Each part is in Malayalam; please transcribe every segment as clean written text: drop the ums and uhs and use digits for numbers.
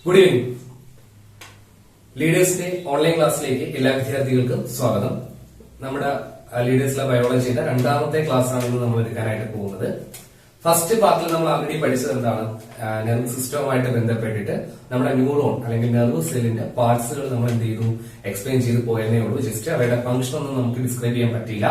Good evening. ലീഡേഴ്സിന്റെ ഓൺലൈൻ ക്ലാസ്സിലേക്ക് എല്ലാ വിദ്യാർത്ഥികൾക്കും സ്വാഗതം. നമ്മുടെ ലീഡേഴ്സിലെ ബയോളജിയുടെ രണ്ടാമത്തെ ക്ലാസ് ആണ് ഇന്ന് നമ്മൾ എടുക്കാനായിട്ട് പോകുന്നത്. ഫസ്റ്റ് പാർട്ടിൽ നമ്മൾ ആൾറെഡി പഠിച്ചത് എന്താണ്, നെർവ് സിസ്റ്റവുമായിട്ട് ബന്ധപ്പെട്ടിട്ട് നമ്മുടെ ന്യൂറോൺ അല്ലെങ്കിൽ നെർവ് സെല്ലിന്റെ പാർട്സുകൾ നമ്മൾ എന്ത് ചെയ്തു, എക്സ്പ്ലെയിൻ ചെയ്ത് പോയെന്നേ ഉള്ളൂ. ജസ്റ്റ് അവരുടെ ഫംഗ്ഷൻ ഒന്നും നമുക്ക് ഡിസ്ക്രൈബ് ചെയ്യാൻ പറ്റിയില്ല.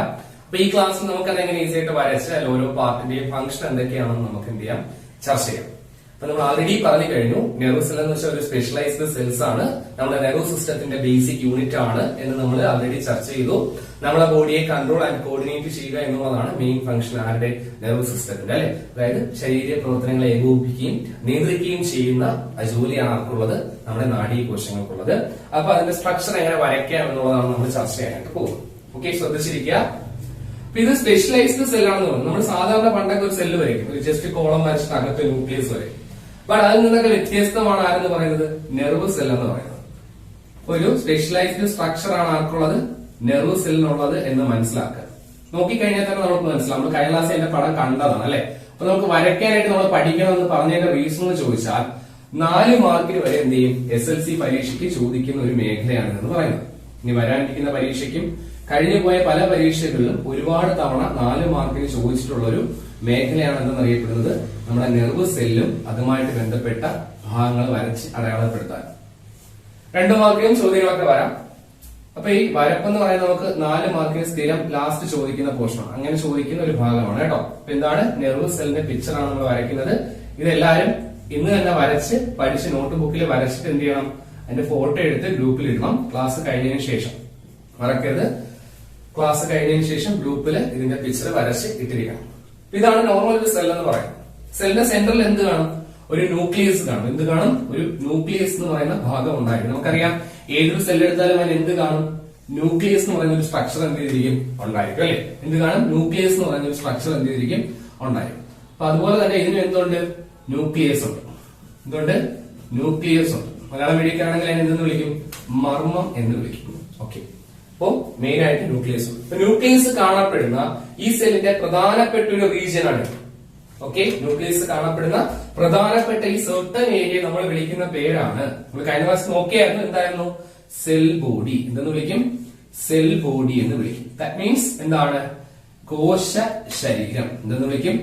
അപ്പൊ ഈ ക്ലാസ്സിൽ നമുക്ക് അതെങ്ങനെ ഈസി ആയിട്ട് വരച്ച് അല്ലെങ്കിൽ ഓരോ പാർട്ടിന്റെയും ഫംഗ്ഷൻ എന്തൊക്കെയാണെന്ന് നമുക്ക് എന്ത് ചെയ്യാം, ചർച്ച ചെയ്യാം. അപ്പൊ നമ്മൾ ആൾറെഡി പറഞ്ഞു കഴിഞ്ഞു, നെർവ് സെൽ എന്ന് വെച്ചാൽ ഒരു സ്പെഷ്യലൈസ്ഡ് സെൽസ് ആണ്, നമ്മുടെ നെർവ് സിസ്റ്റത്തിന്റെ ബേസിക് യൂണിറ്റ് ആണ് എന്ന് നമ്മൾ ആൾറെഡി ചർച്ച ചെയ്തു. നമ്മുടെ ബോഡിയെ കൺട്രോൾ ആൻഡ് കോർഡിനേറ്റ് ചെയ്യുക എന്നുള്ളതാണ് മെയിൻ ഫംഗ്ഷൻ ആരുടെ, നെർവ് സിസ്റ്റത്തിന്റെ, അല്ലെ. അതായത് ശരീര പ്രവർത്തനങ്ങളെ ഏകോപിപ്പിക്കുകയും നിയന്ത്രിക്കുകയും ചെയ്യുന്ന ജോലിയാണ് ആർക്കുള്ളത്, നമ്മുടെ നാഡീകോശങ്ങൾക്കുള്ളത്. അപ്പൊ അതിന്റെ സ്ട്രക്ചർ എങ്ങനെ വരയ്ക്കാം എന്നുള്ളതാണ് നമ്മൾ ചർച്ച ചെയ്യാനായിട്ട് പോകുന്നത്. ഓക്കെ, ശ്രദ്ധിച്ചിരിക്കുക. അപ്പൊ ഇത് സ്പെഷ്യലൈസ്ഡ് സെല്ലാണെന്ന് പറയുന്നത്. നമ്മൾ സാധാരണ പണ്ടൊക്കെ ഒരു സെല്ല് വരയ്ക്കും, ഒരു ജസ്റ്റ് കോളം വരച്ചിട്ട് അകത്ത് ന്യൂക്ലിയസ് വരയ്ക്കും. ബട്ട് അതിൽ നിന്നൊക്കെ വ്യത്യസ്തമാണ് ആരെന്ന് പറയുന്നത്, നെർവ് സെൽ എന്ന് പറയുന്നത്. ഒരു സ്പെഷ്യലൈസ്ഡ് സ്ട്രക്ചർ ആണ് ആർക്കുള്ളത്, നെർവ് സെല്ലിനുള്ളത് എന്ന് മനസ്സിലാക്കുക. നോക്കിക്കഴിഞ്ഞാൽ തന്നെ നമുക്ക് മനസ്സിലാവും. നമ്മൾ കഴിഞ്ഞ ക്ലാസ് അതിന്റെ പടം കണ്ടതാണ്, അല്ലെ. അപ്പൊ നമുക്ക് വരയ്ക്കാനായിട്ട് നമ്മൾ പഠിക്കണം എന്ന് പറഞ്ഞതിന്റെ റീസൺ എന്ന് ചോദിച്ചാൽ 4 മാർക്കിന് വരെ എന്ത് ചെയ്യും, SLC പരീക്ഷയ്ക്ക് ചോദിക്കുന്ന ഒരു മേഖലയാണ് എന്ന് പറയുന്നത്. ഇനി വരാനിരിക്കുന്ന പരീക്ഷയ്ക്കും കഴിഞ്ഞു പോയ പല പരീക്ഷകളിലും ഒരുപാട് തവണ 4 മാർക്കിന് ചോദിച്ചിട്ടുള്ള ഒരു മേഖലയാണ് എന്നറിയപ്പെടുന്നത് നമ്മുടെ നെർവ് സെല്ലും അതുമായിട്ട് ബന്ധപ്പെട്ട ഭാഗങ്ങൾ വരച്ച് അടയാളപ്പെടുത്താൻ. 2 മാർക്കിനും ചോദ്യങ്ങളൊക്കെ വരാം. അപ്പൊ ഈ വരപ്പെന്ന് പറയുന്നത് നമുക്ക് 4 മാർക്കിന് സ്ഥിരം ലാസ്റ്റ് ചോദിക്കുന്ന പോർഷനാണ്, അങ്ങനെ ചോദിക്കുന്ന ഒരു ഭാഗമാണ് കേട്ടോ. അപ്പൊ എന്താണ്, നെർവ് സെല്ലിന്റെ പിക്ചറാണ് നമ്മൾ വരയ്ക്കുന്നത്. ഇതെല്ലാരും ഇന്ന് തന്നെ വരച്ച് പഠിച്ച് നോട്ട് ബുക്കിൽ വരച്ചിട്ട് എന്ത് ചെയ്യണം, അതിന്റെ ഫോട്ടോ എടുത്ത് ഗ്രൂപ്പിൽ ഇടണം. ക്ലാസ് കഴിഞ്ഞതിന് ശേഷം മറക്കരുത്, ക്ലാസ് കഴിഞ്ഞതിന് ശേഷം ഗ്രൂപ്പിൽ ഇതിന്റെ പിക്ചർ വരച്ച് ഇട്ടിരിക്കണം. ഇതാണ് നോർമൽ ഒരു സെൽ എന്ന് പറയുന്നത്. സെല്ലിന്റെ സെന്ററിൽ എന്ത് കാണും, ഒരു ന്യൂക്ലിയസ് കാണും. എന്ത് കാണും, ഒരു ന്യൂക്ലിയസ് എന്ന് പറയുന്ന ഭാഗം ഉണ്ടായിരിക്കും. നമുക്കറിയാം ഏതൊരു സെൽ എടുത്താലും അതിന് എന്ത് കാണും, ന്യൂക്ലിയസ് എന്ന് പറയുന്ന ഒരു സ്ട്രക്ചർ എന്ത് ചെയ്തിരിക്കും, ഉണ്ടായിരിക്കും, അല്ലെ. എന്ത് കാണും, ന്യൂക്ലിയസ് എന്ന് പറയുന്ന ഒരു സ്ട്രക്ചർ എന്ത് ചെയ്തിരിക്കും, ഉണ്ടായിരിക്കും. അപ്പൊ അതുപോലെ തന്നെ ഇതിന് എന്തുണ്ട്, ന്യൂക്ലിയസ് ഉണ്ട്. എന്തുകൊണ്ട്, ന്യൂക്ലിയസ് ഉണ്ട്. മലയാളം മീഡിയക്കാണെങ്കിൽ അതിന് എന്തെന്ന് വിളിക്കും, മർമ്മം എന്ന് വിളിക്കും. ഓക്കെ, അപ്പോ മെയിൻ ആയിട്ട് ന്യൂക്ലിയസ് ഉണ്ട്. ന്യൂക്ലിയസ് കാണപ്പെടുന്ന ഈ സെല്ലിന്റെ പ്രധാനപ്പെട്ട ഒരു റീജിയൻ ആണ്. ഓക്കെ, ന്യൂക്ലിയസ് കാണപ്പെടുന്ന പ്രധാനപ്പെട്ട ഈ സർട്ടൻ ഏരിയ നമ്മൾ വിളിക്കുന്ന പേരാണ്, നമ്മൾ കഴിഞ്ഞ ക്ലാസ് നോക്കിയായിരുന്നു, എന്തായിരുന്നു, സെൽ ബോഡി. എന്തെന്ന് വിളിക്കും, സെൽ ബോഡി എന്ന് വിളിക്കും. ദാറ്റ് മീൻസ് എന്താണ്, കോശ ശരീരം. എന്തെന്ന് വിളിക്കും,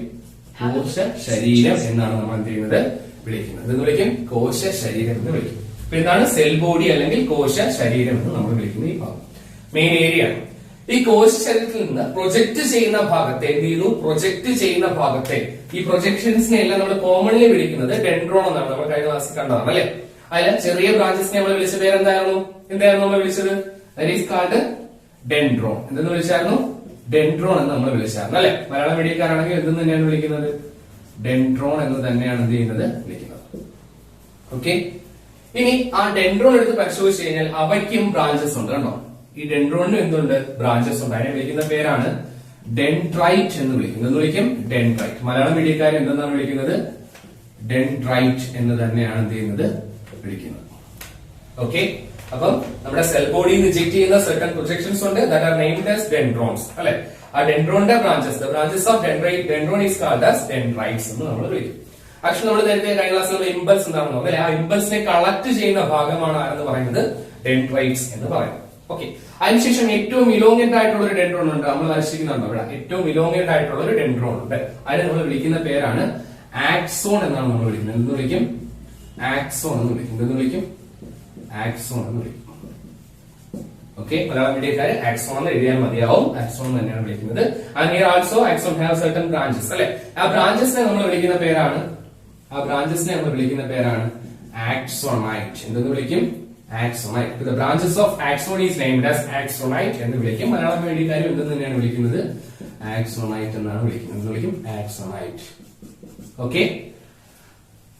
കോശ ശരീരം എന്നാണ് നമ്മൾ എന്ത് ചെയ്യുന്നത്, വിളിക്കുന്നത്. എന്തെന്ന് വിളിക്കും, കോശ ശരീരം എന്ന് വിളിക്കും. അപ്പൊ എന്താണ് സെൽ ബോഡി അല്ലെങ്കിൽ കോശ ശരീരം എന്ന് നമ്മൾ വിളിക്കുന്ന ഈ ഭാഗം മെയിൻ ഏരിയ ആണ്. ഈ കോശ ശരീരത്തിൽ നിന്ന് പ്രൊജക്ട് ചെയ്യുന്ന ഭാഗത്തെ എന്ത് ചെയ്യുന്നു, പ്രൊജക്ട് ചെയ്യുന്ന ഭാഗത്തെ ഈ പ്രൊജക്ഷൻസിനെ എല്ലാം നമ്മൾ കോമൺലി വിളിക്കുന്നത് ഡെൻഡ്രോൺ എന്നാണ്. നമ്മൾ കഴിഞ്ഞ ക്ലാസ്സിൽ കണ്ടതാണ്, അല്ലെ. അതിൽ ചെറിയ ബ്രാഞ്ചസിനെ നമ്മൾ വിളിച്ച പേരെന്തായിരുന്നു, എന്തായിരുന്നു നമ്മൾ വിളിച്ചത്, ദാറ്റ് ഈസ് കാൾഡ് ഡെൻഡ്രോൺ. എന്തെന്ന് വിളിച്ചായിരുന്നു, ഡെൻഡ്രോൺ എന്ന് നമ്മൾ വിളിച്ചായിരുന്നു, അല്ലെ. മലയാളം മീഡിയക്കാരാണെങ്കിൽ എന്തെന്ന് തന്നെയാണ് വിളിക്കുന്നത്, ഡെൻഡ്രോൺ എന്ന് തന്നെയാണ് എന്ത് ചെയ്യുന്നത്, വിളിക്കുന്നത്. ഓക്കെ, ഇനി ആ ഡെൻഡ്രോൺ എടുത്ത് പരിശോധിച്ച് കഴിഞ്ഞാൽ അവയ്ക്കും ബ്രാഞ്ചസ് ഉണ്ട്, കണ്ടോ. ഈ ഡെൻഡ്രോണിനും എന്തുണ്ട്, ബ്രാഞ്ചസ് ഉണ്ട്. അതിനെ വിളിക്കുന്ന പേരാണ് ഡെൻഡ്രൈറ്റ് എന്ന് വിളിക്കുന്നത്. എന്ന് വിളിക്കും, ഡെൻഡ്രൈറ്റ്. മലയാളം മീഡിയക്കാർ എന്തെന്നാണ് വിളിക്കുന്നത്, ഡെൻഡ്രൈറ്റ് എന്ന് തന്നെയാണ് എന്ത് ചെയ്യുന്നത്, വിളിക്കുന്നത്. ഓക്കെ, അപ്പം നമ്മുടെ സെൽ ബോഡിയിൽ നിന്ന് ഇജക്ട് ചെയ്യുന്ന സർട്ടൻ പ്രൊജക്ഷൻസ് ഉണ്ട്, that are named as dendrons, അല്ലെ. ആ ഡെൻഡ്രോണിന്റെ branches, the branches of dendron is called as dendrites എന്ന് നമ്മൾ വിളിക്കും. ആക്ച്വലി നമ്മൾ നേരത്തെ കഴിഞ്ഞ ക്ലാസ്സിലുള്ള ഇമ്പൾസ് എന്താണെന്ന് നോക്കാം, ആ ഇമ്പൾസിനെ കളക്ട് ചെയ്യുന്ന ഭാഗമാണ് ആരെന്ന് പറയുന്നത്, ഡെൻഡ്രൈറ്റ്സ് എന്ന് പറയുന്നത്. ഓക്കെ, അതിനുശേഷം ഏറ്റവും ഇലോങ്ങേറ്റ് ആയിട്ടുള്ള ഒരു ഡെൻഡ്രോൺ ഉണ്ട്, നമ്മൾ വരച്ചിരിക്കുന്നുണ്ടോ ഇവിടെ, ഏറ്റവും ഇലോങ്ങേറ്റ് ആയിട്ടുള്ള ഒരു ഡെൻഡ്രോൺ ഉണ്ട്. അതിനെ നമ്മൾ വിളിക്കുന്ന പേരാണ് ആക്സോൺ എന്നാണ് നമ്മൾ വിളിക്കുന്നത്. എന്ന് വിളിക്കും, ആക്സോൺ എന്ന് വിളിക്കും. എന്ന് വിളിക്കും, ആക്സോൺ എന്ന് വിളിക്കും. ഓക്കെ, മലയാളം മീഡിയക്കാര് ആക്സോൺ എന്ന് എഴുതിയാൽ മതിയാവും, ആക്സോൺ തന്നെയാണ് വിളിക്കുന്നത്. And here also axon have certain branches, അല്ലെ. ആ ബ്രാഞ്ചസിനെ നമ്മൾ വിളിക്കുന്ന പേരാണ്, ആക്സോണൈറ്റ്. എന്തെന്ന് വിളിക്കും, ആക്സോണൈറ്റ്. The branches of axon is named as axonite എന്ന് വിളിക്കും. മലയാളം മീഡിയക്കാരും എന്തെന്ന് തന്നെയാണ് വിളിക്കുന്നത്, ആക്സോണൈറ്റ് എന്നാണ് വിളിക്കുന്നത്. എന്ന് വിളിക്കും, ആക്സോണൈറ്റ്. ഓക്കെ,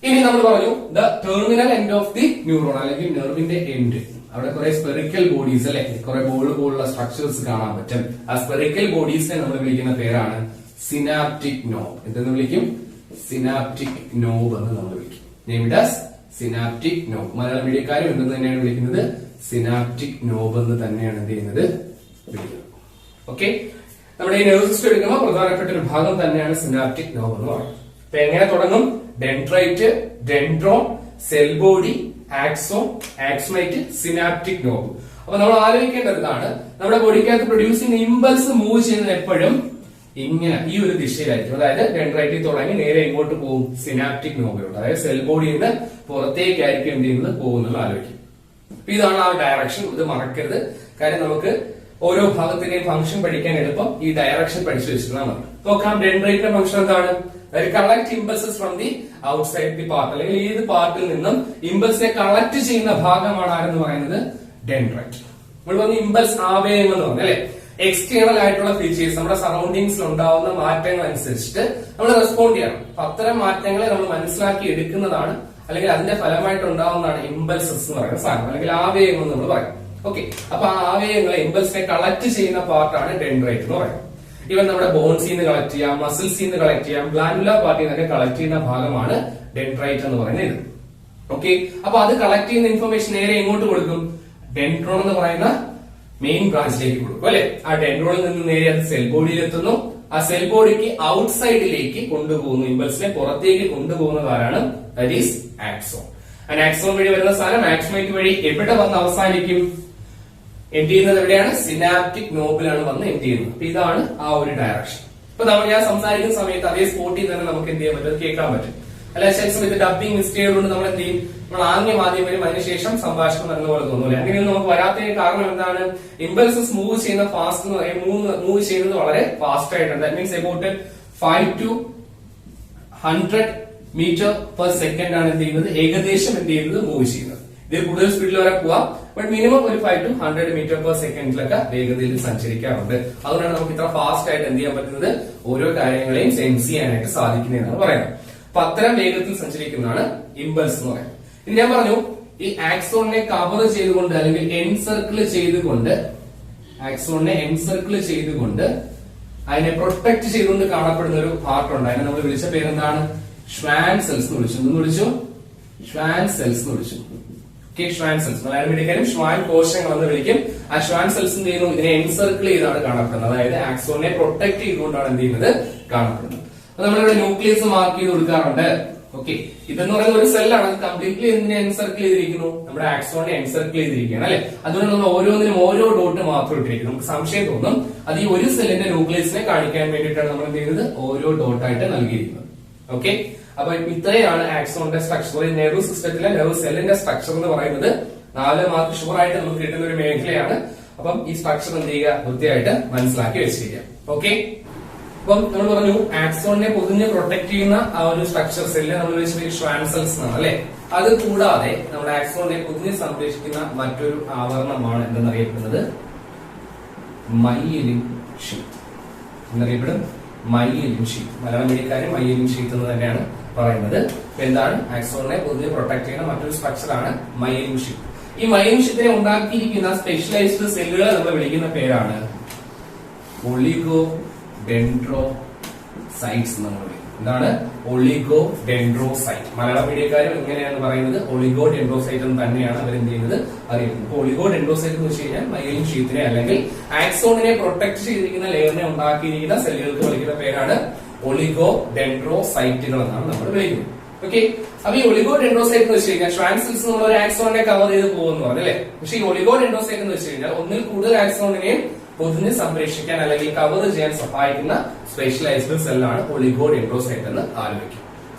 ഇനി നമ്മൾ പറഞ്ഞു the terminal end of the neuron അല്ലെങ്കിൽ നെർവിന്റെ എൻഡ്. അവിടെ കുറെ സ്പെറിക്കൽ ബോഡീസ്, അല്ലെ, കുറെ ബോൾ പോലുള്ള സ്ട്രക്ചേഴ്സ് കാണാൻ പറ്റും. ആ സ്പെറിക്കൽ ബോഡീസിനെ നമ്മൾ വിളിക്കുന്ന പേരാണ് സിനാപ്റ്റിക് നോബ്. എന്തെന്ന് വിളിക്കും, സിനാപ്റ്റിക് നോബ് എന്ന് നമ്മൾ വിളിക്കും. Named as synaptic knob. Malayalam മീഡിയക്കാരും എന്തെന്ന് തന്നെയാണ് വിളിക്കുന്നത്, സിനാപ്റ്റിക് നോബ് എന്ന് തന്നെയാണ് എന്ത് ചെയ്യുന്നത്, വിളിക്കുന്നത്. ഓക്കെ, നമ്മുടെ ഈ നെർവ് സിസ്റ്റം എടുക്കുമ്പോൾ പ്രധാനപ്പെട്ട ഒരു ഭാഗം തന്നെയാണ് സിനാപ്റ്റിക് നോബ് എന്ന് പറയുന്നത്. അപ്പൊ എങ്ങനെ തുടങ്ങും, dendrite, dendron, cell body, axon, axonite, synaptic knob. അപ്പൊ നമ്മൾ ആലോചിക്കേണ്ടത് ഇതാണ്, നമ്മുടെ ബോഡിക്കകത്ത് പ്രൊഡ്യൂസ് ചെയ്യുന്ന ഇമ്പൾസ് മൂവ് ചെയ്യുന്നത് എപ്പോഴും ഇങ്ങനെ ഈ ഒരു ദിശയിലായിരിക്കും. അതായത് ഡെൻഡ്രൈറ്റിൽ തുടങ്ങി നേരെ എങ്ങോട്ട് പോകും? സിനാപ്റ്റിക് നോബിലോട്ട്. അതായത് സെൽ ബോഡിയിൽ നിന്ന് പുറത്തേക്കായിരിക്കും എന്ത് ചെയ്യുന്നത്? പോകുന്നത് ആലോചിക്കും. ഇതാണ് ആ ഡയറക്ഷൻ. ഇത് മറക്കരുത്. കാര്യം നമുക്ക് ഓരോ ഭാഗത്തിന്റെയും ഫംഗ്ഷൻ പഠിക്കാൻ എളുപ്പം ഈ ഡയറക്ഷൻ പഠിച്ചു വെച്ചിരുന്നാൽ മതി. നോക്കാം, ഡെൻഡ്രൈറ്റിന്റെ ഫംഗ്ഷൻ എന്താണ്? Collect impulses from the outside the part, അല്ലെങ്കിൽ ഏത് പാർട്ടിൽ നിന്നും ഇമ്പൾസിനെ കളക്ട് ചെയ്യുന്ന ഭാഗമാണ് ആരെന്ന് പറയുന്നത്? ഡെൻഡ്രൈറ്റ്. നമ്മൾ പറഞ്ഞ ഇമ്പൾസ് ആവേഗം എന്ന് പറഞ്ഞു അല്ലെ. എക്സ്റ്റേണൽ ആയിട്ടുള്ള ഫീച്ചേഴ്സ്, നമ്മുടെ സറൗണ്ടിങ്സിൽ ഉണ്ടാവുന്ന മാറ്റങ്ങൾ അനുസരിച്ചിട്ട് നമ്മൾ റെസ്പോണ്ട് ചെയ്യണം. അപ്പൊ അത്തരം മാറ്റങ്ങളെ നമ്മൾ മനസ്സിലാക്കി എടുക്കുന്നതാണ്, അല്ലെങ്കിൽ അതിന്റെ ഫലമായിട്ട് ഉണ്ടാവുന്നതാണ് ഇമ്പൾസസ് എന്ന് പറയുന്ന സാധനം, അല്ലെങ്കിൽ ആവേഗം എന്ന് നമ്മൾ പറയും. ഓക്കെ, അപ്പൊ ആ ആവേഗങ്ങളെ ഇമ്പൾസിനെ കളക്ട് ചെയ്യുന്ന പാർട്ടാണ് ഡെൻഡ്രൈറ്റ് എന്ന് പറയുന്നത്. ഇവൻ നമ്മുടെ ബോൺസിൽ നിന്ന് കളക്ട് ചെയ്യാം, മസിൽസിൽ നിന്ന് കളക്ട് ചെയ്യാം, ഗ്ലാൻഡുലാർ പാർട്ടിൽ നിന്നൊക്കെ കളക്ട് ചെയ്യുന്ന ഭാഗമാണ് ഡെൻഡ്രൈറ്റ് എന്ന് പറയുന്നത് ഇത്. ഓക്കെ, അപ്പൊ അത് കളക്ട് ചെയ്യുന്ന ഇൻഫർമേഷൻ നേരെ എങ്ങോട്ട് കൊടുക്കും? ഡെൻഡ്രോൺ എന്ന് പറയുന്ന മെയിൻ ബ്രാഞ്ചിലേക്ക് കൊടുക്കും അല്ലെ. ആ ഡെൻഡ്രോണിൽ നിന്ന് നേരെ അത് സെൽ ബോഡിയിൽ എത്തുന്നു. ആ സെൽ ബോഡിക്ക് ഔട്ട്സൈഡിലേക്ക് കൊണ്ടുപോകുന്നു, ഇമ്പൾസിനെ പുറത്തേക്ക് കൊണ്ടുപോകുന്നതാണ് ദാറ്റ് ഈസ് ആക്സോൺ. ആക്സോൺ വഴി വരുന്ന സാധനം ആക്സോണൈറ്റ് വഴി എവിടെ വന്ന് അവസാനിക്കും? എൻഡ് ചെയ്യുന്നത് എവിടെയാണ്? സിനാപ്റ്റിക് നോബിലാണ് വന്ന് എൻഡ് ചെയ്യുന്നത്. അപ്പൊ ഇതാണ് ആ ഒരു ഡയറക്ഷൻ. ഇപ്പൊ ഞാൻ സംസാരിക്കുന്ന സമയത്ത് അതേ സ്പോട്ടിൽ തന്നെ നമുക്ക് എന്ത് ചെയ്യാൻ പറ്റും? കേൾക്കാൻ പറ്റും. അല്ല ചില സമയത്ത് ഡബിങ് മിസ്റ്റേക്ക് കൊണ്ട് നമ്മൾ എന്ത് ചെയ്യും? നമ്മൾ ആദ്യം വരും, അതിനുശേഷം സംഭാഷണം നടന്ന പോലെ തോന്നൂല. അങ്ങനെയൊന്നും നമുക്ക് വരാത്തതിന് കാരണം എന്താണ്? ഇമ്പൾസസ് മൂവ് ചെയ്യുന്ന ഫാസ്റ്റ് എന്ന് പറയും, മൂവ് ചെയ്യുന്നത് വളരെ ഫാസ്റ്റ് ആയിട്ടുണ്ട്. That means about 5 to 100 metre per second ആണ് എന്ത് ചെയ്യുന്നത്? ഏകദേശം എന്ത് ചെയ്യുന്നത്? മൂവ് ചെയ്യുന്നത്. ഇതിൽ കൂടുതൽ സ്പീഡിൽ വരെ പോവാം, ബട്ട് മിനിമം ഒരു 5 to 100 മീറ്റർ പെർ സെക്കൻഡിലൊക്കെ വേഗതയിൽ സഞ്ചരിക്കാറുണ്ട്. അതുകൊണ്ടാണ് നമുക്ക് ഇത്ര ഫാസ്റ്റ് ആയിട്ട് എന്ത് ചെയ്യാൻ പറ്റുന്നത്? ഓരോ കാര്യങ്ങളെയും സെൻസ് ചെയ്യാനായിട്ട് സാധിക്കുന്നതെന്നാണ് പറയുന്നത്. അപ്പൊ അത്തരം വേഗത്തിൽ സഞ്ചരിക്കുന്നതാണ് ഇമ്പൾസ് എന്ന് പറയുന്നത്. ഇനി ഞാൻ പറഞ്ഞു, ഈ ആക്സോണിനെ കവർ ചെയ്തുകൊണ്ട് അല്ലെങ്കിൽ എൻസർക്കിൾ ചെയ്തുകൊണ്ട്, ആക്സോണിനെ എൻസർക്കിൾ ചെയ്തുകൊണ്ട് അതിനെ പ്രൊട്ടക്ട് ചെയ്തുകൊണ്ട് കാണപ്പെടുന്ന ഒരു പാർട്ട് ഉണ്ട്. അതിനെ നമ്മൾ വിളിച്ച പേരെന്താണ്? ഷ്വാൻ സെൽസ് എന്ന് വിളിച്ചു. എന്ന് വിളിച്ചു? ഷ്വാൻ സെൽസ് എന്ന് വിളിച്ചു. Okay, Schwann cells. മലയാളം പഠിക്കാനും ഷ്വാൻ കോശങ്ങൾ എന്ന് വിളിക്കും. ആ ഷ്വാൻ സെൽസ് എന്ത് ചെയ്യുന്നു? ഇതിനെ എൻസർക്കിൾ ചെയ്താണ് കാണപ്പെടുന്നത്. അതായത് ആക്സോണിനെ പ്രൊട്ടക്ട് ചെയ്തുകൊണ്ടാണ് എന്ത് ചെയ്യുന്നത്? കാണപ്പെടുന്നത്. അപ്പൊ നമ്മളിവിടെ ന്യൂക്ലിയസ് മാർക്ക് ചെയ്ത് കൊടുക്കാറുണ്ട്. ഓക്കെ, ഇതെന്ന് പറയുന്ന ഒരു സെല്ലാണ്. അത് കംപ്ലീറ്റ്ലി എന്തിനെ എൻസർക്കിൾ ചെയ്തിരിക്കുന്നു? നമ്മുടെ ആക്സോണിനെ എൻസർക്കിൾ ചെയ്തിരിക്കുകയാണ് അല്ലെ. അതുകൊണ്ട് നമ്മൾ ഓരോന്നിനും ഓരോ ഡോട്ട് മാത്രം ഇട്ടിരിക്കുന്നു. നമുക്ക് സംശയം തോന്നും, അത് ഈ ഒരു സെല്ലിന്റെ ന്യൂക്ലിയസിനെ കാണിക്കാൻ വേണ്ടിയിട്ടാണ് നമ്മൾ എന്ത് ചെയ്യുന്നത്? ഓരോ ഡോട്ടായിട്ട് നൽകിയിരിക്കുന്നത്. ഓക്കെ, അപ്പൊ ഇത്രയാണ് ആക്സോണിന്റെ സ്ട്രക്ചർ. നെർവ് സിസ്റ്റത്തിലെ നെർവ് സെല്ലിന്റെ സ്ട്രക്ചർ എന്ന് പറയുന്നത് 4 മാർക്ക് ഷുവർ ആയിട്ട് നമുക്ക് കിട്ടുന്ന ഒരു മേഖലയാണ്. അപ്പം ഈ സ്ട്രക്ചർ എന്ത് ചെയ്യുക? വൃത്തിയായിട്ട് മനസ്സിലാക്കി വെച്ചിരിക്കുക. ഓക്കെ, അപ്പം നമ്മൾ പറഞ്ഞു ആക്സോണിനെ പൊതിഞ്ഞ് പ്രൊട്ടക്ട് ചെയ്യുന്ന ആ ഒരു സ്ട്രക്ചർ സെല്ല് നമ്മൾ വെച്ചിട്ട് ഷ്വാൻ സെൽസ് എന്നാണ് അല്ലെ. അത് കൂടാതെ നമ്മുടെ ആക്സോണിനെ പൊതിഞ്ഞ് സംരക്ഷിക്കുന്ന മറ്റൊരു ആവരണമാണ് എന്തെന്നറിയപ്പെടുന്നത്? മൈലിൻ ഷീത്ത് എന്നറിയപ്പെടും. മൈലിൻ ഷീത്ത്, മലയാളം മീഡിയക്കാരും മൈലിൻ ഷീത്ത് എന്ന് തന്നെയാണ് പറയുന്നത്. എന്താണ്? ആക്സോണിനെ പൊതിഞ്ഞ് പ്രൊട്ടക്ട് ചെയ്യുന്ന മറ്റൊരു സ്ട്രക്ചറാണ് മൈലിൻ ഷീത്ത്. ഈ മൈലിൻ ഷീത്തിനെ ഉണ്ടാക്കിയിരിക്കുന്ന സ്പെഷ്യലൈസ്ഡ് സെല്ലുകളെ നമ്മൾ വിളിക്കുന്ന പേരാണ് ഒളിഗോഡെൻഡ്രോസൈറ്റ്സ് എന്ന് നമ്മൾ വിളിക്കും. എന്താണ്? ഒളിഗോഡെൻഡ്രോസൈറ്റ്. മലയാളം മീഡിയക്കാരും ഇങ്ങനെയാണ് പറയുന്നത്, ഒളിഗോഡെൻഡ്രോസൈറ്റ് എന്ന് തന്നെയാണ് അവർ എന്ത് ചെയ്യുന്നത്? അറിയുന്നത്. അപ്പോൾ ഒളിഗോഡെൻഡ്രോസൈറ്റ് എന്ന് വെച്ച് കഴിഞ്ഞാൽ മൈലിൻ ഷീത്തിനെ അല്ലെങ്കിൽ ആക്സോണിനെ പ്രൊട്ടക്ട് ചെയ്തിരിക്കുന്ന ലെയറിനെ ഉണ്ടാക്കിയിരിക്കുന്ന സെല്ലുകൾക്ക് വിളിക്കുന്ന പേരാണ് ഒളിഗോഡെൻഡ്രോസൈറ്റുകൾ എന്നാണ് നമ്മൾ വിളിക്കുന്നത്. ഓക്കെ, അപ്പൊ ഈ ഒളിഗോഡെൻഡ്രോസൈറ്റ് എന്ന് വെച്ച് കഴിഞ്ഞാൽ ഷ്വാൻ സെൽസ് നമ്മൾ ഒരു ആക്സോണിനെ കവർ ചെയ്ത് പോകുന്നു പറഞ്ഞല്ലേ. പക്ഷെ ഈ ഒളിഗോഡെൻഡ്രോസൈറ്റ് എന്ന് വെച്ച് കഴിഞ്ഞാൽ ഒന്നിൽ കൂടുതൽ ആക്സോണിനെയും പൊതിഞ്ഞ് സംരക്ഷിക്കാൻ അല്ലെങ്കിൽ കവർ ചെയ്യാൻ സഹായിക്കുന്ന സ്പെഷ്യലൈസ്ഡ് സെല്ലാണ് ഒളിഗോഡെൻഡ്രോസൈറ്റ് എന്ന് ആലോചിക്കും.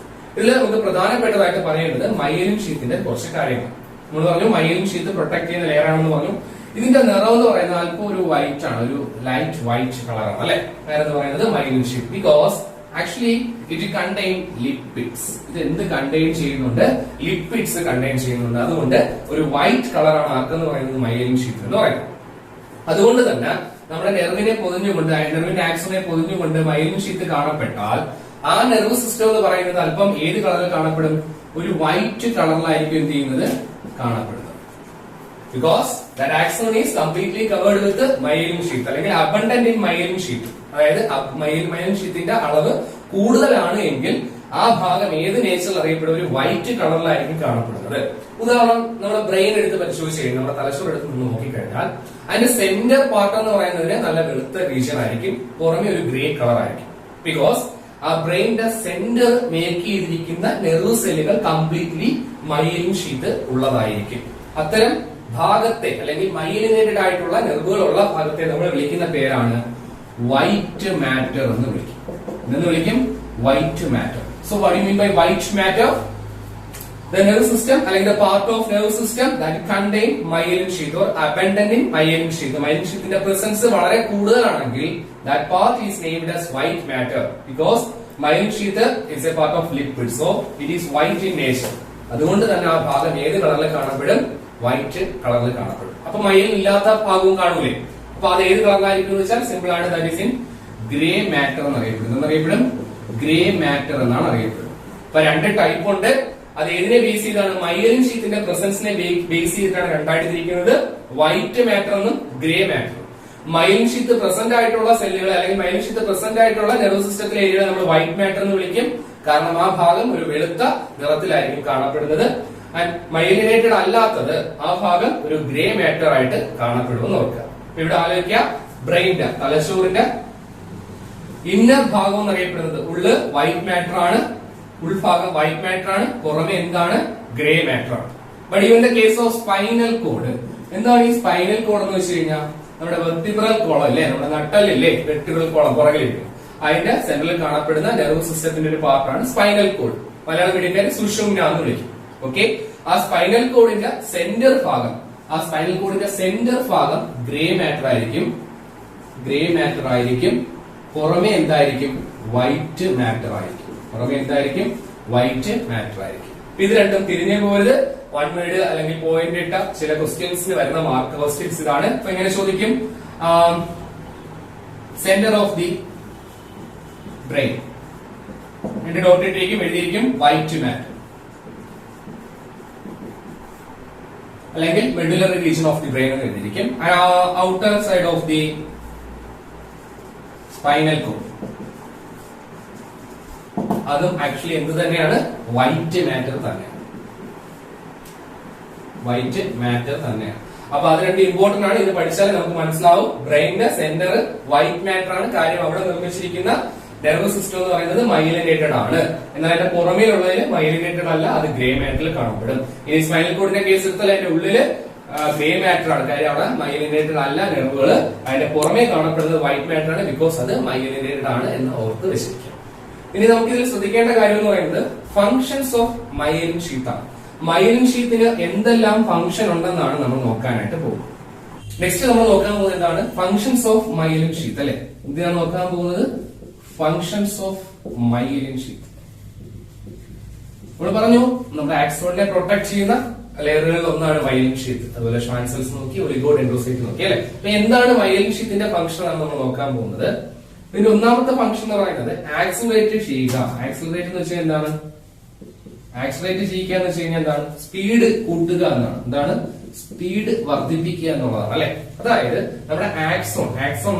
ഇതിൽ നമുക്ക് പ്രധാനപ്പെട്ടതായിട്ട് പറയേണ്ടത് മൈലിൻ ഷീത്തിന്റെ കുറച്ച് കാര്യങ്ങൾ. നമ്മൾ പറഞ്ഞു മൈലിൻ ഷീത്ത് പ്രൊട്ടക്ട് ചെയ്യുന്ന ലെയർ ആണെന്ന് പറഞ്ഞു. ഇതിന്റെ നിറം എന്ന് പറയുന്നത് അല്പം ഒരു വൈറ്റ് ആണ്, ഒരു ലൈറ്റ് വൈറ്റ് കളറാണ് അല്ലെ. വേറെ പറയുന്നത് myelin sheet because actually it contain lipids. ഇത് എന്ത് കണ്ടെയ്ൻ ചെയ്യുന്നുണ്ട്? ലിപ്പിഡ്സ് കണ്ടെയ്ൻ ചെയ്യുന്നുണ്ട്. അതുകൊണ്ട് ഒരു വൈറ്റ് കളറാണ് ആർക്കെന്ന് പറയുന്നത് മൈലിൻ ഷീറ്റ് എന്ന് പറയുന്നത്. അതുകൊണ്ട് തന്നെ നമ്മുടെ നെർവിനെ പൊതിഞ്ഞുകൊണ്ട്, നെർവിന്റെ ആക്സോണിനെ പൊതിഞ്ഞുകൊണ്ട് മൈലിൻ ഷീറ്റ് കാണപ്പെട്ടാൽ ആ നെർവ് സിസ്റ്റം എന്ന് പറയുന്നത് അല്പം ഏത് കളറിൽ കാണപ്പെടും? ഒരു വൈറ്റ് കളറിലായിരിക്കും എന്ത് ചെയ്യുന്നത്? കാണപ്പെടുന്നത്. Because that axon is completely covered with myelin sheet അല്ലെങ്കിൽ അബണ്ടന്റ് ഇൻ മൈലിൻ ഷീറ്റ്. അതായത് മൈലിൻ ഷീറ്റിന്റെ അളവ് കൂടുതലാണ് എങ്കിൽ ആ ഭാഗം ഏത് നേച്ചറിൽ അറിയപ്പെടും? ഒരു വൈറ്റ് കളറിലായിരിക്കും കാണപ്പെടുന്നത്. ഉദാഹരണം, നമ്മുടെ ബ്രെയിൻ എടുത്ത് പരിശോധിച്ച് കഴിഞ്ഞാൽ, നമ്മുടെ തലച്ചോറ് എടുത്ത് നിന്ന് നോക്കിക്കഴിഞ്ഞാൽ അതിന്റെ സെന്റർ പാർട്ട് എന്ന് പറയുന്നതിന് നല്ല വെളുത്ത റീജിയൻ ആയിരിക്കും, പുറമെ ഒരു ഗ്രേ കളർ ആയിരിക്കും. ബിക്കോസ് ആ ബ്രെയിനിന്റെ സെന്റർ മേക്ക് ചെയ്തിരിക്കുന്ന നെർവ് സെല്ലുകൾ കംപ്ലീറ്റ്ലി മൈലിൻ ഷീത്ത് ഉള്ളതായിരിക്കും. അത്തരം ഭാഗത്തെ അല്ലെങ്കിൽ മൈലിനേറ്റഡ് ആയിട്ടുള്ള നെർവുകൾ ഉള്ള ഭാഗത്തെ നമ്മൾ വിളിക്കുന്ന പേരാണ് വൈറ്റ് മാറ്റർ എന്ന് വിളിക്കും. എന്ന് വിളിക്കും white matter. So what you mean by white matter? The nerve system അല്ലെങ്കിൽ the part of nerve system that contain myelin sheath or abundant in myelin sheath. myelin sheathന്റെ presence വളരെ കൂടുതലാണെങ്കിൽ that part is named as white matter because myelin sheath is a part of lipid, so it is white in nature. അതുകൊണ്ട് തന്നെ ആ ഭാഗം ഏത് കളറിൽ കാണപ്പെടും? വൈറ്റ് കളറിൽ കാണപ്പെടും. അപ്പൊ മൈലിൻ ഇല്ലാത്ത ഭാഗവും കാണൂലേ? അപ്പൊ അത് ഏത് കളറിലായിരിക്കും എന്ന് വെച്ചാൽ സിമ്പിൾ ആണ്. That is in grey matter എന്നറിയപ്പെടും. എന്നറിയപ്പെടും ഗ്രേ മാറ്റർ എന്നാണ് അറിയപ്പെടുന്നത്. അപ്പൊ രണ്ട് ടൈപ്പ് ഉണ്ട്. അത് ഏതിനെ ബേസ് ചെയ്താണ്? മൈലിൻ ഷീത്തിന്റെ പ്രസൻസിനെ ബേസ് ചെയ്തിട്ടാണ് രണ്ടായിട്ട് തിരിക്കുന്നത്. വൈറ്റ് മാറ്റർ എന്നും grey matter. Myelin sheath present ആയിട്ടുള്ള സെല്ലുകൾ അല്ലെങ്കിൽ മൈലിൻ ഷീത്ത് പ്രസന്റ് ആയിട്ടുള്ള നെർവ് സിസ്റ്റത്തിലെ ഏരിയ നമ്മൾ വൈറ്റ് മാറ്റർ എന്ന് വിളിക്കും. കാരണം ആ ഭാഗം ഒരു വെളുത്ത നിറത്തിലായിരിക്കും കാണപ്പെടുന്നത്. ആൻഡ് മൈലിനേറ്റഡ് അല്ലാത്തത് ആ ഭാഗം ഒരു ഗ്രേ മാറ്റർ ആയിട്ട് കാണപ്പെടുമെന്ന് ഓർക്കുക. ഇവിടെ ആലോചിക്കുക, ബ്രെയിനിന്റെ തലച്ചോറിന്റെ ഇന്നർ ഭാഗം എന്നറിയപ്പെടുന്നത് ഉള്ള് വൈറ്റ് മാറ്റർ ആണ്. ഉൾഭാഗം വൈറ്റ് മാറ്റർ ആണ്, പുറമെ എന്താണ്? ഗ്രേ മാറ്റർ ആണ്. ബട്ട് ഇവൻ the case of spinal cord, എന്താണ് ഈ സ്പൈനൽ കോഡ് എന്ന് വെച്ച് കഴിഞ്ഞാൽ നമ്മുടെ വെർട്ടിബ്രൽ കോളം അല്ലേ, നമ്മുടെ നട്ടലില്ലേ വെർട്ടിബ്രൽ കോളം പുറകിലിരിക്കും. അതിന്റെ സെന്ററിൽ കാണപ്പെടുന്ന നെർവ് സിസ്റ്റത്തിന്റെ ഒരു പാർട്ടാണ് സ്പൈനൽ കോഡ്. മലയാളം മീഡിയക്കാർ സുഷുമ്ന എന്ന് വിളിക്കും. ഓക്കെ, ആ സ്പൈനൽ കോഡിന്റെ സെന്റർ ഭാഗം, ആ സ്പൈനൽ കോഡിന്റെ സെന്റർ ഭാഗം ഗ്രേ മാറ്റർ ആയിരിക്കും. ഗ്രേ മാറ്റർ ആയിരിക്കും. പുറമെ എന്തായിരിക്കും? വൈറ്റ് മാറ്റർ ആയിരിക്കും. പുറമെ എന്തായിരിക്കും? വൈറ്റ് മാറ്റർ ആയിരിക്കും. ഇത് രണ്ടും തിരിഞ്ഞു പോയത് വൺ വേർഡ് അല്ലെങ്കിൽ പോയിന്റ് ഇട്ട ചില ക്വസ്റ്റ്യൻസിന് വരുന്ന മാർക്ക് ക്വസ്റ്റ്യൻസ് ഇതാണ്. അപ്പൊ എങ്ങനെ ചോദിക്കും? സെന്റർ ഓഫ് ദി ബ്രെയിൻ എന്റെ ഡോക്ടറേറ്റിലേക്കും എഴുതിയിരിക്കും വൈറ്റ് മാറ്റർ, അല്ലെങ്കിൽ medullary region of the brain എന്ന് എഴുതിയിരിക്കും. Outer side of the spinal cord, അതും ആക്ച്വലി എന്ത് തന്നെയാണ്? വൈറ്റ് മാറ്റർ തന്നെയാണ്. വൈറ്റ് മാറ്റർ തന്നെയാണ്. അപ്പൊ അത് രണ്ട് ഇമ്പോർട്ടന്റ് ആണ്. ഇത് പഠിച്ചാൽ നമുക്ക് മനസ്സിലാവും. ബ്രെയിനിന്റെ സെന്റർ വൈറ്റ് മാറ്റർ ആണ്. കാര്യം അവിടെ നിർമ്മിച്ചിരിക്കുന്ന നെർവ് സിസ്റ്റം എന്ന് പറയുന്നത് മൈലിനേറ്റഡ് ആണ്. എന്നാൽ അതിന്റെ പുറമേയുള്ളതിൽ മൈലിനേറ്റഡ് അല്ല, അത് ഗ്രേ മാറ്ററിൽ കാണപ്പെടും. ഇനി സ്പൈനൽ കോഡിന്റെ കേസ് എടുത്താൽ അതിന്റെ ഉള്ളില് ഗ്രേ മാറ്റർ ആണ്. കാര്യം അവിടെ മൈലിനേറ്റഡ് അല്ല നെർവുകൾ. അതിന്റെ പുറമേ കാണപ്പെടുന്നത് വൈറ്റ് മാറ്റർ ആണ്. ബിക്കോസ് അത് മൈലിനേറ്റഡ് ആണ് എന്ന് ഓർത്ത് വെച്ചിരിക്കും. ഇനി നമുക്ക് ഇതിൽ ശ്രദ്ധിക്കേണ്ട കാര്യം എന്ന് പറയുന്നത് ഫങ്ഷൻസ് ഓഫ് മൈലിൻ ഷീത്ത് ആണ്. മൈലിൻ ഷീത്തിന് എന്തെല്ലാം ഫംഗ്ഷൻ ഉണ്ടെന്നാണ് നമ്മൾ നോക്കാനായിട്ട് പോകുന്നത്. നെക്സ്റ്റ് നമ്മൾ നോക്കാൻ പോകുന്നത് എന്താണ്? ഫങ്ഷൻസ് ഓഫ് മൈലിൻ ഷീത്ത് അല്ലെ. എന്തിനാണ് നോക്കാൻ പോകുന്നത്? Functions of myelin sheath. നമ്മൾ പറഞ്ഞു നമ്മുടെ ആക്സോണിനെ പ്രൊട്ടക്ട് ചെയ്യുന്ന ലെയറുകളിൽ ഒന്നാണ് മൈലിൻ ഷീത്ത്. അതുപോലെ ഷ്വാൻ സെൽസ് നോക്കി, ഒലിഗോഡെൻഡ്രോസൈറ്റ് നോക്കി അല്ലെ. അപ്പൊ എന്താണ് മൈലിൻ ഷീത്തിന്റെ ഫംഗ്ഷൻ ആണ് നമ്മൾ നോക്കാൻ പോകുന്നത്. ഇതിന്റെ ഒന്നാമത്തെ ഫംഗ്ഷൻ എന്ന് പറയുന്നത് ആക്സിലറേറ്റ് ചെയ്യുക. ആക്സിലറേറ്റ് എന്ന് വെച്ചാൽ എന്താണ്? ആക്സിലറേറ്റ് ചെയ്യുക എന്ന് വെച്ച് കഴിഞ്ഞാൽ എന്താണ്? സ്പീഡ് കൂട്ടുക എന്നാണ്. എന്താണ്? സ്പീഡ് വർദ്ധിപ്പിക്കുക എന്നുള്ളതാണ് അല്ലെ. അതായത് നമ്മുടെ ആക്സോൺ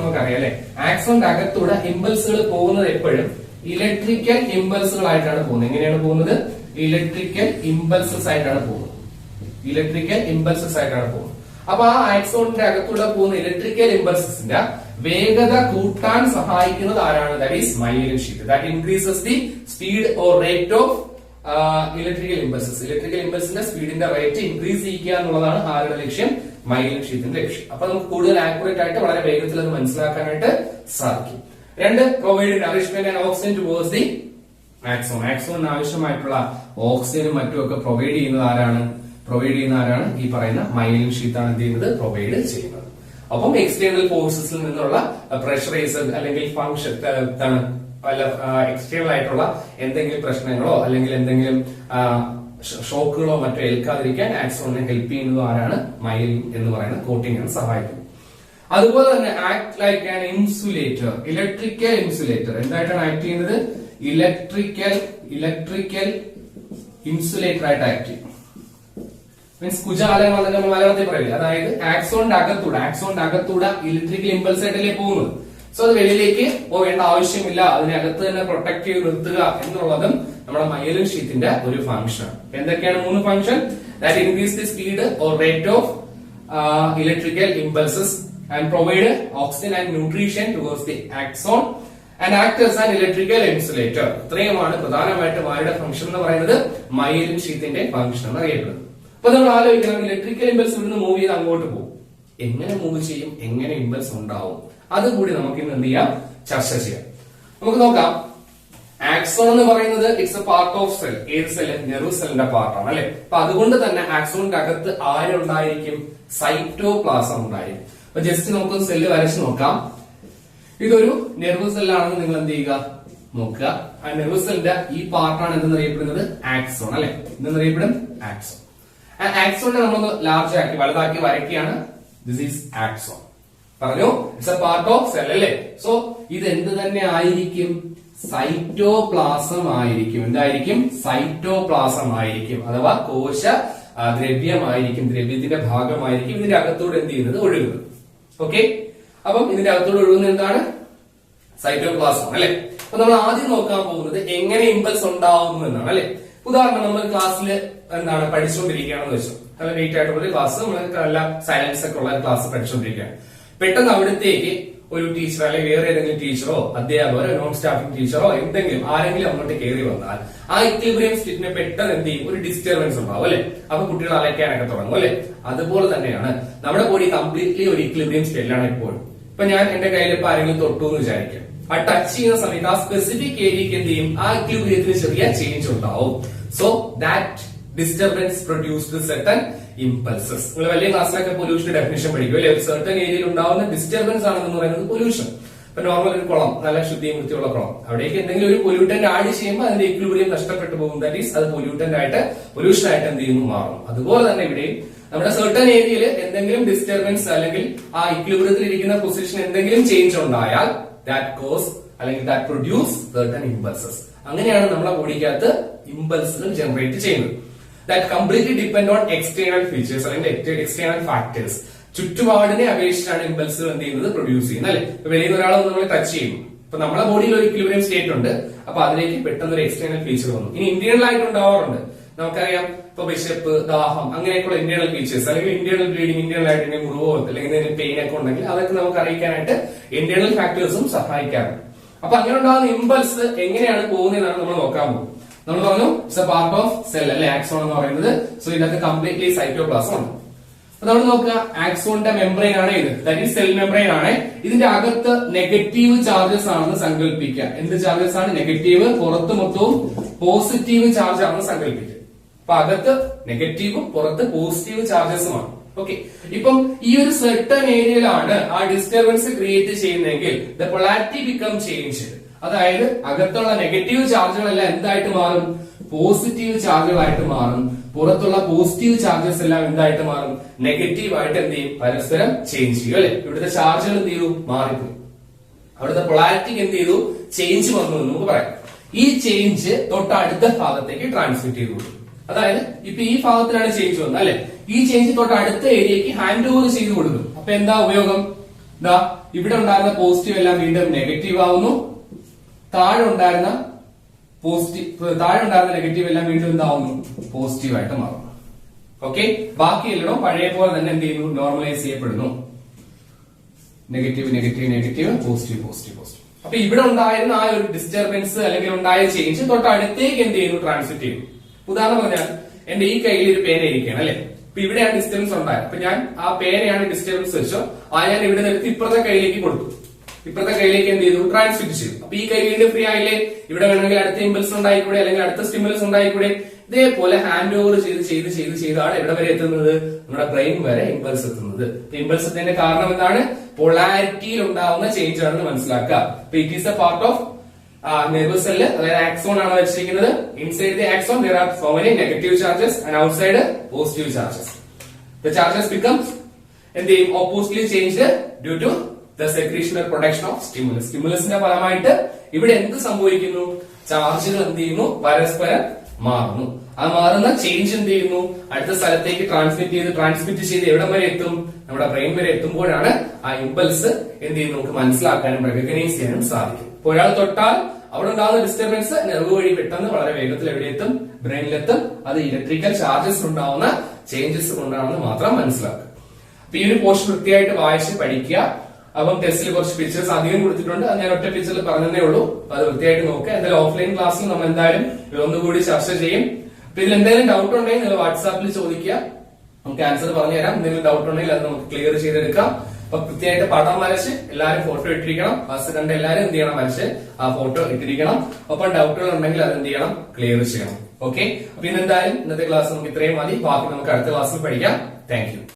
നമുക്കറിയാം അല്ലെ. ആക്സോണിന്റെ അകത്തൂടെ ഇമ്പൾസുകൾ പോകുന്നത് എപ്പോഴും ഇലക്ട്രിക്കൽ ഇമ്പൾസുകൾ ആയിട്ടാണ് പോകുന്നത്. എങ്ങനെയാണ് പോകുന്നത്? ഇലക്ട്രിക്കൽ ഇമ്പൾസസ് ആയിട്ടാണ് പോകുന്നത്. ഇലക്ട്രിക്കൽ ഇമ്പൾസസ് ആയിട്ടാണ് പോകുന്നത്. അപ്പൊ ആ ആക്സോണിന്റെ അകത്തൂടെ പോകുന്ന ഇലക്ട്രിക്കൽ ഇമ്പൾസസിന്റെ വേഗത കൂട്ടാൻ സഹായിക്കുന്നത് ആരാണ്? That is myelin sheath. That increases the speed or rate of electrical impulses. Electrical ഇമ്പൾസിന്റെ സ്പീഡിന്റെ റേറ്റ് ഇൻക്രീസ് ചെയ്യുക എന്നുള്ളതാണ് ആരുടെ ലക്ഷ്യം? മൈലിൻ ഷീത്തിന്റെ ലക്ഷ്യം. അപ്പൊ നമുക്ക് കൂടുതൽ ആക്യുറേറ്റ് ആയിട്ട് വളരെ വേഗത്തിൽ അത് മനസ്സിലാക്കാനായിട്ട് സാധിക്കും. രണ്ട്, provide nourishment and oxygen towards the axon. ആക്സോണിന് ആവശ്യമായിട്ടുള്ള ഓക്സിജനും മറ്റുമൊക്കെ പ്രൊവൈഡ് ചെയ്യുന്നത് ആരാണ്? ഈ പറയുന്ന മൈലിൻ ഷീത്താണ് എന്ത് ചെയ്യുന്നത്? പ്രൊവൈഡ് ചെയ്യുന്നത്. അപ്പം എക്സ്റ്റേണൽ ഫോഴ്സസിൽ നിന്നുള്ള പ്രഷറൈസ് അല്ലെങ്കിൽ ഫംഗ്ഷൻ പല എക്സ്റ്റേണൽ ആയിട്ടുള്ള എന്തെങ്കിലും പ്രശ്നങ്ങളോ അല്ലെങ്കിൽ എന്തെങ്കിലും ഷോക്കുകളോ മറ്റോ ഏൽക്കാതിരിക്കാൻ ആക്സോണിനെ ഹെൽപ്പ് ചെയ്യുന്നത് ആരാണ്? മൈലിൻ എന്ന് പറയുന്ന കോട്ടിംഗ് ആണ് സഹായിക്കുന്നത്. അതുപോലെ തന്നെ act like an insulator. Electrical insulator എന്തായിട്ടാണ് ആക്ട് ചെയ്യുന്നത്? ഇലക്ട്രിക്കൽ ഇൻസുലേറ്റർ ആയിട്ട് ആക്ട് ചെയ്യും. മീൻസ് കുജാലകം എന്നൊക്കെ നമ്മൾ മലയാളത്തിൽ പറയില്ല. അതായത് ആക്സോണിന്റെ അകത്തൂടെ ഇലക്ട്രിക്കൽ ഇമ്പൾസ് ആയിട്ടല്ലേ പോകുന്നത്. സോ അത് വെളിയിലേക്ക് പോകേണ്ട ആവശ്യമില്ല, അതിനകത്ത് തന്നെ പ്രൊട്ടക്ട് ചെയ്ത് നിർത്തുക എന്നുള്ളതും നമ്മുടെ മൈലിൻ ഷീത്തിന്റെ ഒരു ഫംഗ്ഷൻ. എന്തൊക്കെയാണ് 3 function? That increase the speed or rate of electrical impulses and provide oxygen and nutrition towards the axon and act as an electrical insulator. ഇത്രയുമാണ് പ്രധാനമായിട്ടും ആരുടെ ഫംഗ്ഷൻ എന്ന് പറയുന്നത്, മൈലിൻ ഷീത്തിന്റെ ഫംഗ്ഷൻ എന്ന് അറിയപ്പെടുന്നത്. അപ്പൊ നമ്മൾ ആലോചിക്കണം, ഇലക്ട്രിക്കൽ ഇമ്പൾസ് ഇവിടുന്ന് മൂവ് ചെയ്ത് അങ്ങോട്ട് പോകും, എങ്ങനെ മൂവ് ചെയ്യും, എങ്ങനെ ഇമ്പൾസ് ഉണ്ടാവും, അതുകൂടി നമുക്ക് ഇന്ന് എന്ത് ചെയ്യാം, ചർച്ച ചെയ്യാം. നമുക്ക് നോക്കാം. ആക്സോൺ എന്ന് പറയുന്നത് it's a part of cell. ഏത് സെല്ല്? നെർവ് സെല്ലിന്റെ പാർട്ടാണ് അല്ലെ. അപ്പൊ അതുകൊണ്ട് തന്നെ ആക്സോണിന്റെ അകത്ത് ആരുണ്ടായിരിക്കും, സൈറ്റോപ്ലാസം ഉണ്ടായിരിക്കും. അപ്പൊ ജസ്റ്റ് നമുക്ക് സെല്ല് വരച്ച് നോക്കാം. ഇതൊരു നെർവ് സെല്ലാണെന്ന് നിങ്ങൾ എന്ത് ചെയ്യുക, നോക്കുക. ആ നെർവ് സെല്ലിന്റെ ഈ പാർട്ടാണ് എന്തെന്നറിയപ്പെടുന്നത്, ആക്സോൺ അല്ലെ. എന്തെന്നറിയപ്പെടും, ആക്സോൺ. ആ ആക്സോണിനെ നമ്മൾ ലാർജ് ആക്കി വലുതാക്കി വരയ്ക്കുകയാണ്. This is axon. പറഞ്ഞു, it's a part of cell അല്ലെ. സോ ഇത് എന്ത് തന്നെ ആയിരിക്കും, സൈറ്റോപ്ലാസം ആയിരിക്കും. എന്തായിരിക്കും, സൈറ്റോപ്ലാസം ആയിരിക്കും, അഥവാ കോശ ദ്രവ്യമായിരിക്കും, ദ്രവ്യത്തിന്റെ ഭാഗമായിരിക്കും ഇതിന്റെ അകത്തോട് എന്ത് ചെയ്യുന്നത്, ഒഴുകുന്നത്. ഓക്കെ, അപ്പം ഇതിന്റെ അകത്തോട് ഒഴുകുന്നത് എന്താണ്, സൈറ്റോപ്ലാസം അല്ലെ. അപ്പൊ നമ്മൾ ആദ്യം നോക്കാൻ പോകുന്നത് എങ്ങനെ ഇമ്പൾസ് ഉണ്ടാവുന്നു എന്നാണ് അല്ലെ. ഉദാഹരണം, നമ്മൾ ക്ലാസ്സിൽ എന്താണ് പഠിച്ചുകൊണ്ടിരിക്കുകയാണെന്ന് വെച്ചു, നല്ല നീറ്റ് ആയിട്ടുള്ള ക്ലാസ്, നമ്മൾ നല്ല സയൻസ് ഒക്കെ ഉള്ള ക്ലാസ് പഠിച്ചുകൊണ്ടിരിക്കുകയാണ്. പെട്ടെന്ന് അവിടത്തേക്ക് ഒരു ടീച്ചർ അല്ലെങ്കിൽ വേറെ ഏതെങ്കിലും ടീച്ചറോ അധ്യാപകരോ നോൺ സ്റ്റാഫിംഗ് ടീച്ചറോ എന്തെങ്കിലും ആരെങ്കിലും അങ്ങോട്ട് കയറി വന്നാൽ ആ ഇക്വിലിബ്രിയം സ്റ്റേറ്റിനെ പെട്ടെന്ന് എന്ത് ചെയ്യും, ഒരു ഡിസ്റ്റർബൻസ് ഉണ്ടാവും അല്ലെ. അപ്പൊ കുട്ടികൾ അലയ്ക്കാനൊക്കെ തുടങ്ങും അല്ലെ. അതുപോലെ തന്നെയാണ് നമ്മുടെ ബോഡി കംപ്ലീറ്റ്ലി ഒരു ഇക്വിലിബ്രിയം സ്റ്റേറ്റിലാണ് എപ്പോഴും. ഇപ്പൊ ഞാൻ എന്റെ കയ്യിൽ ഇപ്പൊ ആരെങ്കിലും തൊട്ടു എന്ന് വിചാരിക്കാം, ആ ടച്ച് ചെയ്യുന്ന സമയത്ത് ആ സ്പെസിഫിക് ഏരിയക്ക് എന്ത് ചെയ്യും, ആ ഇക്വിലിബ്രിയത്തിന് ചെറിയ ചേഞ്ച് ഉണ്ടാവും. So that disturbance produced certain impulses. നിങ്ങൾ വലിയ ക്ലാസ്സിലൊക്കെ പൊല്യൂഷൻ ഡെഫിനിഷൻ പഠിക്കും അല്ലെ. ഒരു സർട്ടൻ ഏരിയയിൽ ഉണ്ടാവുന്ന ഡിസ്റ്റർബൻസ് ആണെന്ന് പറയുന്നത് പൊല്യൂഷൻ. ഇപ്പൊ നോർമൽ ഒരു കുളം, നല്ല ശുദ്ധിയും വൃത്തിയുള്ള കുളം, അവിടേക്ക് എന്തെങ്കിലും ഒരു പൊല്യൂട്ടന്റ് ആഡ് ചെയ്യുമ്പോൾ അതിന്റെ ഇക്വിലിബ്രിയം നഷ്ടപ്പെട്ടു പോകും. ദാറ്റ് ഈസ് അത് പൊല്യൂട്ടന്റ് ആയിട്ട്, പൊല്യൂഷൻ ആയിട്ട് എന്ത് ചെയ്യുന്നു, മാറും. അതുപോലെ തന്നെ ഇവിടെയും നമ്മുടെ സർട്ടൻ ഏരിയയിൽ എന്തെങ്കിലും ഡിസ്റ്റർബൻസ് അല്ലെങ്കിൽ ആ ഇക്വിലിബ്രിയത്തിൽ ഇരിക്കുന്ന പൊസിഷൻ എന്തെങ്കിലും ചേഞ്ച് ഉണ്ടായാൽ ദാറ്റ് കോസ് അല്ലെങ്കിൽ ദാറ്റ് പ്രൊഡ്യൂസ് സർട്ടൻ ഇമ്പൾസസ്. അങ്ങനെയാണ് നമ്മുടെ ബോഡിക്കകത്ത് ഇമ്പൾസുകൾ ജനറേറ്റ് ചെയ്യുന്നത്. That completely depend on external features അല്ലെങ്കിൽ എക്സ്റ്റേണൽ ഫാക്ടേഴ്സ്. ചുറ്റുപാടിനെ അപേക്ഷിച്ചാണ് ഇമ്പൾസുകൾ എന്ത് ചെയ്യുന്നത്, പ്രൊഡ്യൂസ് ചെയ്യുന്നത് അല്ലെ. ഇപ്പൊ വെളിയിൽ നിന്ന് ഒരാൾ നമ്മൾ ടച്ച് ചെയ്യുന്നു, ഇപ്പൊ നമ്മളെ ബോഡിയിൽ ഒരു ഇക്വിലിബ്രിയം സ്റ്റേറ്റ് ഉണ്ട്, അപ്പൊ അതിലേക്ക് പെട്ടെന്ന് ഒരു എക്സ്റ്റേണൽ ഫീച്ചർ വന്നു. ഇനി ഇന്റേണൽ ആയിട്ട് ഉണ്ടാവാറുണ്ട്, നമുക്കറിയാം. ഇപ്പൊ വിശപ്പ്, ദാഹം, അങ്ങനെയൊക്കെയുള്ള ഇന്റേണൽ ഫീച്ചേഴ്സ് അല്ലെങ്കിൽ ഇന്റേണൽ ബ്ലീഡിംഗ്, ഇന്റേണൽ ആയിട്ട് മുറിവോ അല്ലെങ്കിൽ പെയിൻ ഒക്കെ ഉണ്ടെങ്കിൽ അതൊക്കെ നമുക്ക് അറിയിക്കാനായിട്ട് ഇന്റേണൽ ഫാക്ടേഴ്സും സഹായിക്കാറുണ്ട്. അപ്പൊ അങ്ങനെ ഉണ്ടാകുന്ന ഇമ്പൾസ് എങ്ങനെയാണ് പോകുന്നതെന്നാണ് നമ്മൾ നോക്കാൻ പോകുന്നത്. നമ്മൾ പറഞ്ഞു it's a part of cell അല്ലെ, ആക്സോൺ എന്ന് പറയുന്നത്. സോ ഇതിനകത്ത് കംപ്ലീറ്റ്ലി സൈറ്റോപ്ലാസം ഉണ്ട്. അപ്പൊ നമ്മൾ നോക്കുക, ആക്സോണിന്റെ മെംബ്രെയിൻ ആണ് ഇത്, ദാറ്റ് ഈസ് സെൽ മെംബ്രെയിൻ ആണ്. ഇതിന്റെ അകത്ത് നെഗറ്റീവ് ചാർജസ് ആണെന്ന് സങ്കല്പിക്കുക. എന്ത് ചാർജസ് ആണ്, നെഗറ്റീവ്. പുറത്ത് മൊത്തവും പോസിറ്റീവ് ചാർജ് ആണെന്ന് സങ്കല്പിക്കുക. അപ്പൊ അകത്ത് നെഗറ്റീവും പുറത്ത് പോസിറ്റീവ് ചാർജസുമാണ്. ഓക്കെ, ഇപ്പം ഈ ഒരു സെർട്ടൺ ഏരിയയിലാണ് ആ ഡിസ്റ്റർബൻസ് ക്രിയേറ്റ് ചെയ്യുന്നതെങ്കിൽ ദ പൊളാരിറ്റി ബിക്കം ചേഞ്ച്. അതായത് അകത്തുള്ള നെഗറ്റീവ് ചാർജുകളെല്ലാം എന്തായിട്ട് മാറും, പോസിറ്റീവ് ചാർജുകളായിട്ട് മാറും. പുറത്തുള്ള പോസിറ്റീവ് ചാർജസ് എല്ലാം എന്തായിട്ട് മാറും, നെഗറ്റീവ് ആയിട്ട് എന്ത് ചെയ്യും, പരസ്പരം ചേഞ്ച് ചെയ്യും അല്ലെ. ഇവിടുത്തെ ചാർജുകൾ എന്ത് ചെയ്തു, മാറിപ്പോയി. അവിടുത്തെ പൊളാരിറ്റിക്ക് എന്ത് ചെയ്തു, ചേഞ്ച് വന്നു എന്ന് നമുക്ക് പറയാം. ഈ ചേഞ്ച് തൊട്ടടുത്ത ഭാഗത്തേക്ക് ട്രാൻസ്മിറ്റ് ചെയ്തു കൊടുക്കും. അതായത് ഇപ്പൊ ഈ ഭാഗത്തിലാണ് ചേഞ്ച് വന്നത് അല്ലെ, ഈ ചേഞ്ച് തൊട്ട് അടുത്ത ഏരിയക്ക് ഹാൻഡ് ഓവർ ചെയ്ത് കൊടുക്കും. അപ്പൊ എന്താ ഉപയോഗം, എന്താ, ഇവിടെ ഉണ്ടായിരുന്ന പോസിറ്റീവ് എല്ലാം വീണ്ടും നെഗറ്റീവ് ആവുന്നു, താഴെ ഉണ്ടായിരുന്ന നെഗറ്റീവ് എല്ലാം വീണ്ടും എന്താവുന്നു, പോസിറ്റീവ് ആയിട്ട് മാറുന്നു. ഓക്കെ, ബാക്കി എല്ലാം പഴയ പോലെ തന്നെ എന്ത് ചെയ്യുന്നു, നോർമലൈസ് ചെയ്യപ്പെടുന്നു. Negative negative negative, positive positive positive. അപ്പൊ ഇവിടെ ഉണ്ടായിരുന്ന ആ ഒരു ഡിസ്റ്റർബൻസ് അല്ലെങ്കിൽ ഉണ്ടായ ചേഞ്ച് തൊട്ട് അടുത്തേക്ക് എന്ത് ചെയ്യുന്നു, ട്രാൻസ്മിറ്റ് ചെയ്യുന്നു. ഉദാഹരണം പറഞ്ഞാൽ എന്റെ ഈ കയ്യിൽ ഒരു പേന ഇരിക്കുകയാണ് അല്ലെ. അപ്പൊ ഇവിടെയാണ് ഡിസ്റ്റർബൻസ് ഉണ്ടായത്. അപ്പൊ ഞാൻ ആ പേനയാണ് ഡിസ്റ്റർബൻസ് വെച്ചോ, ആ ഞാൻ ഇവിടെ നിർത്തി ഇപ്പുറത്തെ കയ്യിലേക്ക് കൊടുത്തു. ഇപ്പുറത്തെ കയ്യിലേക്ക് എന്ത് ചെയ്തു, ട്രാൻസ്മിറ്റ് ചെയ്തു. അപ്പൊ ഈ കൈ വീണ്ടും ഫ്രീ ആയില്ലേ, ഇവിടെ വേണമെങ്കിൽ അടുത്ത ഇമ്പൾസ് ഉണ്ടായിക്കൂടെ അല്ലെങ്കിൽ അടുത്ത സ്റ്റിമുലസ് ഉണ്ടായിക്കൂടെ. ഇതേപോലെ ഹാൻഡ് ഓവർ ചെയ്താണ് ഇവിടെ വരെ എത്തുന്നത്, നമ്മുടെ ബ്രെയിൻ വരെ ഇമ്പൾസ് എത്തുന്നത്. ഇമ്പൾസ് എത്തുന്നതിന്റെ കാരണം എന്താണ്, പൊളാരിറ്റിയിൽ ഉണ്ടാവുന്ന ചേഞ്ച് ആണെന്ന് മനസ്സിലാക്കുക. അപ്പൊ it is a part of nerve cell, അതായത് ആക്സോൺ ആണ് വെച്ചിരിക്കുന്നത്. Inside the axon there are so many negative charges and outside positive charges. The charges becomes എന്ത് ചെയ്യും, oppositely changed due to the secretion or production of stimulus. സ്റ്റിമുലസിന്റെ ഫലമായിട്ട് ഇവിടെ എന്ത് സംഭവിക്കുന്നു, ചാർജുകൾ എന്ത് ചെയ്യുന്നു, പരസ്പരം മാറുന്നു. ആ മാറുന്ന ചേഞ്ച് എന്ത് ചെയ്യുന്നു, അടുത്ത സ്ഥലത്തേക്ക് ട്രാൻസ്മിറ്റ് ചെയ്ത് എവിടം വരെ എത്തും, നമ്മുടെ ബ്രെയിൻ വരെ എത്തുമ്പോഴാണ് ആ ഇമ്പൾസ് എന്ത് ചെയ്യുന്നു, നമുക്ക് മനസ്സിലാക്കാനും റെക്കഗ്നൈസ് ചെയ്യാനും സാധിക്കും. ഇപ്പൊ ഒരാൾ തൊട്ടാൽ അവിടെ ഉണ്ടാകുന്ന ഡിസ്റ്റർബൻസ് നെർവ് വഴി പെട്ടെന്ന് വളരെ വേഗത്തിൽ എവിടെ എത്തും, ബ്രെയിനിലെത്തും. അത് ഇലക്ട്രിക്കൽ ചാർജസ് ഉണ്ടാവുന്ന ചേഞ്ചസ് കൊണ്ടാണെന്ന് മാത്രം മനസ്സിലാക്കുക. അപ്പൊ ഈ ഒരു പോർഷൻ വൃത്തിയായിട്ട് വായിച്ച് പഠിക്കുക. അപ്പം ടെസ്റ്റിൽ കുറച്ച് പിക്ചേഴ്സ് അധികം കൊടുത്തിട്ടുണ്ട്. അത് ഞാൻ ഒറ്റ പിക്ചറിൽ പറഞ്ഞതേ ഉള്ളൂ. അത് വൃത്തിയായിട്ട് നോക്കുക. എന്തായാലും ഓഫ്ലൈൻ ക്ലാസ്സിൽ നമ്മൾ എന്തായാലും ഒന്നുകൂടി ചർച്ച ചെയ്യും. അപ്പൊ ഇതിൽ എന്തെങ്കിലും ഡൗട്ട് ഉണ്ടെങ്കിൽ നിങ്ങൾ വാട്സാപ്പിൽ ചോദിക്കുക, നമുക്ക് ആൻസർ പറഞ്ഞു തരാം. എന്തെങ്കിലും ഡൗട്ട് ഉണ്ടെങ്കിൽ അത് നമുക്ക് ക്ലിയർ ചെയ്തെടുക്കാം. അപ്പൊ കൃത്യമായിട്ട് പടം വരച്ച് എല്ലാവരും ഫോട്ടോ ഇട്ടിരിക്കണം. ക്ലാസ് കണ്ട് എല്ലാവരും എന്ത് ചെയ്യണം, വരച്ച് ആ ഫോട്ടോ ഇട്ടിരിക്കണം. ഒപ്പം ഡൗട്ടുകൾ ഉണ്ടെങ്കിൽ അത് എന്ത് ചെയ്യണം, ക്ലിയർ ചെയ്യണം. ഓക്കെ, അപ്പൊ ഇന്നെന്തായാലും ഇന്നത്തെ ക്ലാസ് നമുക്ക് ഇത്രയും മതി. ബാക്കി നമുക്ക് അടുത്ത ക്ലാസ്സിൽ പഠിക്കാം. Thank you.